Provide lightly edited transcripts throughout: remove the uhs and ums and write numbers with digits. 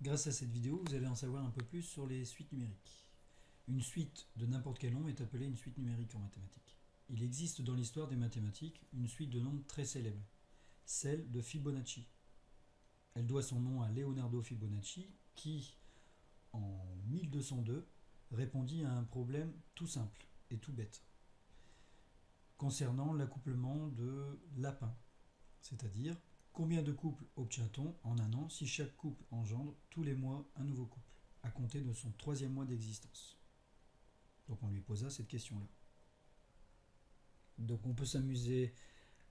Grâce à cette vidéo, vous allez en savoir un peu plus sur les suites numériques. Une suite de n'importe quel nombre est appelée une suite numérique en mathématiques. Il existe dans l'histoire des mathématiques une suite de nombres très célèbre, celle de Fibonacci. Elle doit son nom à Leonardo Fibonacci qui, en 1202, répondit à un problème tout simple et tout bête concernant l'accouplement de lapins, c'est-à-dire combien de couples obtient-on en un an si chaque couple engendre tous les mois un nouveau couple, à compter de son troisième mois d'existence. Donc on lui posa cette question-là. Donc on peut s'amuser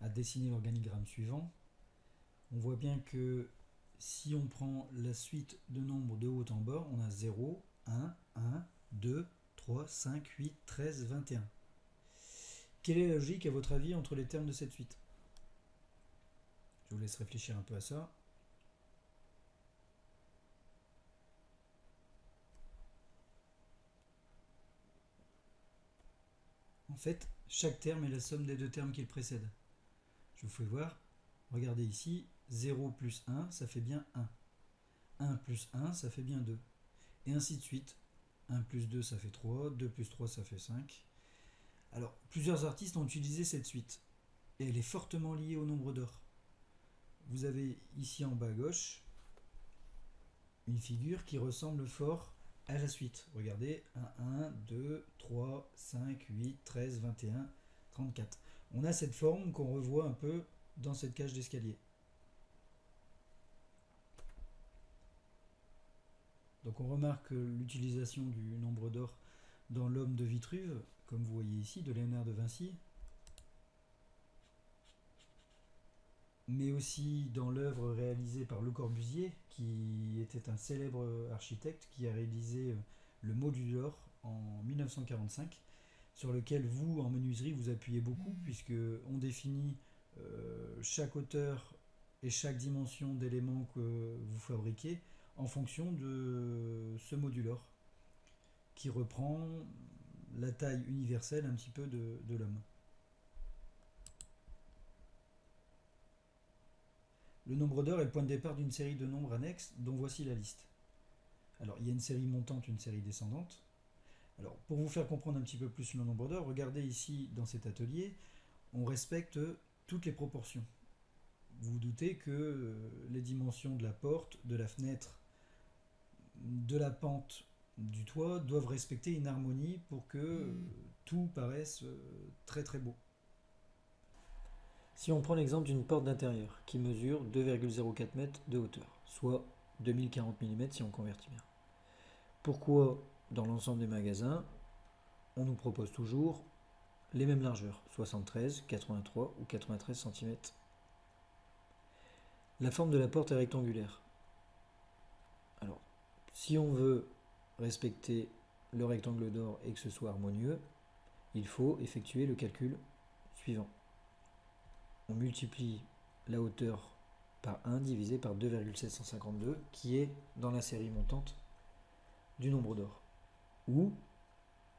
à dessiner l'organigramme suivant. On voit bien que si on prend la suite de nombres de haut en bas, on a 0, 1, 1, 2, 3, 5, 8, 13, 21. Quelle est la logique à votre avis entre les termes de cette suite? Je vous laisse réfléchir un peu à ça. En fait, chaque terme est la somme des deux termes qui le précèdent. Je vous fais voir. Regardez ici, 0 plus 1, ça fait bien 1. 1 plus 1, ça fait bien 2. Et ainsi de suite. 1 plus 2, ça fait 3. 2 plus 3, ça fait 5. Alors, plusieurs artistes ont utilisé cette suite. Et elle est fortement liée au nombre d'or. Vous avez ici en bas à gauche une figure qui ressemble fort à la suite. Regardez, 1, 2, 3, 5, 8, 13, 21, 34. On a cette forme qu'on revoit un peu dans cette cage d'escalier. Donc on remarque l'utilisation du nombre d'or dans l'homme de Vitruve, comme vous voyez ici, de Léonard de Vinci, mais aussi dans l'œuvre réalisée par Le Corbusier, qui était un célèbre architecte qui a réalisé le modulor en 1945, sur lequel vous, en menuiserie, vous appuyez beaucoup, puisque on définit chaque hauteur et chaque dimension d'éléments que vous fabriquez en fonction de ce modulor, qui reprend la taille universelle un petit peu de l'homme. Le nombre d'or est le point de départ d'une série de nombres annexes dont voici la liste. Alors, il y a une série montante, une série descendante. Alors, pour vous faire comprendre un petit peu plus le nombre d'or, regardez ici dans cet atelier, on respecte toutes les proportions. Vous vous doutez que les dimensions de la porte, de la fenêtre, de la pente du toit doivent respecter une harmonie pour que tout paraisse très très beau. Si on prend l'exemple d'une porte d'intérieur qui mesure 2,04 m de hauteur, soit 2040 mm si on convertit bien. Pourquoi dans l'ensemble des magasins, on nous propose toujours les mêmes largeurs, 73, 83 ou 93 cm? La forme de la porte est rectangulaire. Alors, si on veut respecter le rectangle d'or et que ce soit harmonieux, il faut effectuer le calcul suivant. On multiplie la hauteur par 1 divisé par 2,752 qui est dans la série montante du nombre d'or. Ou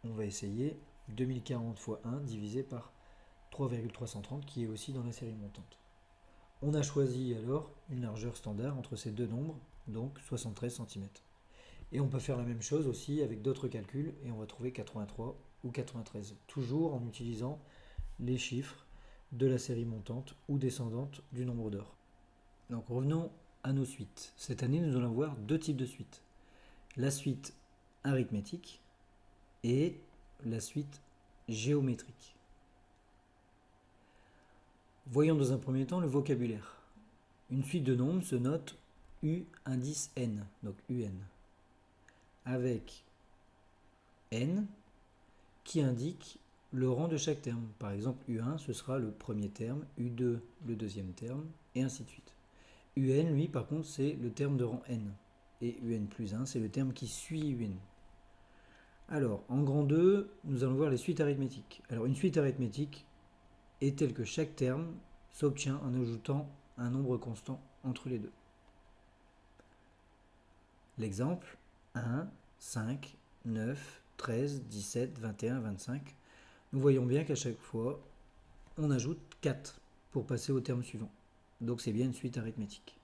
on va essayer 2040 fois 1 divisé par 3,330 qui est aussi dans la série montante. On a choisi alors une largeur standard entre ces deux nombres, donc 73 cm. Et on peut faire la même chose aussi avec d'autres calculs et on va trouver 83 ou 93, toujours en utilisant les chiffres de la série montante ou descendante du nombre d'or. Donc revenons à nos suites. Cette année, nous allons voir deux types de suites. La suite arithmétique et la suite géométrique. Voyons dans un premier temps le vocabulaire. Une suite de nombres se note U indice n, donc UN, avec n qui indique le rang de chaque terme. Par exemple, U1, ce sera le premier terme, U2, le deuxième terme, et ainsi de suite. UN, lui, par contre, c'est le terme de rang n. Et UN plus 1, c'est le terme qui suit UN. Alors, en grand 2, nous allons voir les suites arithmétiques. Alors, une suite arithmétique est telle que chaque terme s'obtient en ajoutant un nombre constant entre les deux. L'exemple, 1, 5, 9, 13, 17, 21, 25. Nous voyons bien qu'à chaque fois, on ajoute 4 pour passer au terme suivant. Donc c'est bien une suite arithmétique.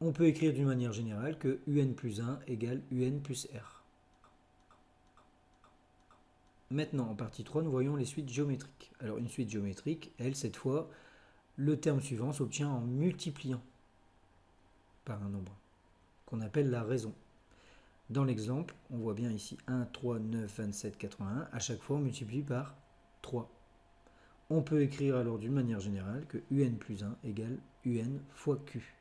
On peut écrire d'une manière générale que un plus 1 égale un plus r. Maintenant, en partie 3, nous voyons les suites géométriques. Alors une suite géométrique, elle, cette fois, le terme suivant s'obtient en multipliant par un nombre, qu'on appelle la raison. Dans l'exemple, on voit bien ici 1, 3, 9, 27, 81. À chaque fois, on multiplie par 3. On peut écrire alors d'une manière générale que un plus 1 égale un fois q.